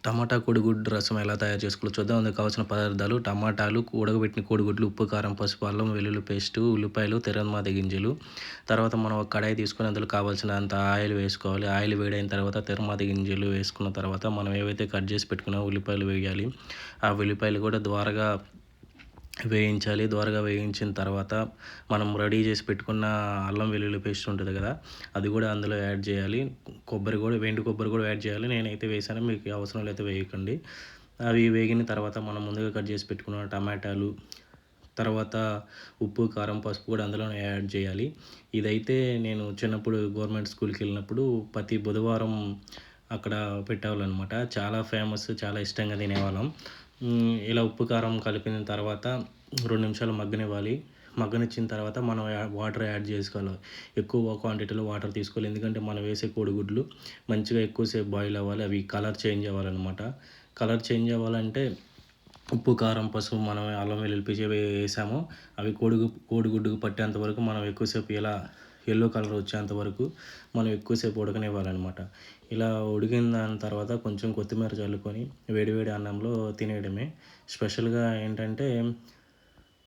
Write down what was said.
టమాటా కోడిగుడ్డు రసం ఎలా తయారు చేసుకోవాలో చూద్దాం. అందుకు కావాల్సిన పదార్థాలు: టమాటాలు, ఉడకబెట్టిన కోడిగుడ్లు, ఉప్పు, కారం, పసుపు, అల్లం వెల్లుల్లి పేస్టు, ఉల్లిపాయలు, తెరమాత గింజలు. తర్వాత మనం ఒక కడాయి తీసుకొని అందులో కావాల్సినంత ఆయిల్ వేసుకోవాలి. ఆయిల్ వేడైన తర్వాత తెరమాత గింజలు వేసుకున్న తర్వాత మనం ఏవైతే కట్ చేసి పెట్టుకున్నామో ఉల్లిపాయలు వేయాలి. ఆ ఉల్లిపాయలు కూడా ద్వారగా వేయించాలి. ద్వారగా వేయించిన తర్వాత మనం రెడీ చేసి పెట్టుకున్న అల్లం వెల్లుల్లి పేస్ట్ ఉంటుంది కదా, అది కూడా అందులో యాడ్ చేయాలి. ఎండు కొబ్బరి కూడా యాడ్ చేయాలి. నేనైతే వేసాను, మీకు అవసరం లేకపోతే వేయకండి. అవి వేగిన తర్వాత మనం ముందుగా కట్ చేసి పెట్టుకున్న టమాటాలు, తర్వాత ఉప్పు, కారం, పసుపు కూడా అందులోనే యాడ్ చేయాలి. ఇదైతే నేను చిన్నప్పుడు గవర్నమెంట్ స్కూల్కి వెళ్ళినప్పుడు ప్రతి బుధవారం అక్కడ పెట్టేవాళ్ళనమాట. చాలా ఫేమస్, చాలా ఇష్టంగా తినేవాళ్ళం. ఇలా ఉప్పు, కారం కలిపిన తర్వాత 2 నిమిషాలు మగ్గనివ్వాలి. మగ్గనిచ్చిన తర్వాత మనం వాటర్ యాడ్ చేసుకోవాలి. ఎక్కువ క్వాంటిటీలో వాటర్ తీసుకోవాలి. ఎందుకంటే మనం వేసే కోడిగుడ్లు మంచిగా ఎక్కువసేపు బాయిల్ అవ్వాలి. అవి కలర్ చేంజ్ అవ్వాలన్నమాట. కలర్ చేంజ్ అవ్వాలంటే ఉప్పు, కారం, పసుపు మనం అల్లం వెల్లుల్లి పేస్ట్ వేసామో అవి కోడిగుడ్డుకు పట్టేంత వరకు మనం ఎక్కువసేపు ఇలా యెల్లో కలర్ వచ్చేంత వరకు మనం ఎక్కువసేపు ఉడకనివ్వాలన్నమాట. ఇలా ఉడికిన దాని తర్వాత కొంచెం కొత్తిమీర చల్లుకొని వేడి వేడి అన్నంలో తినేయడమే. స్పెషల్‌గా ఏంటంటే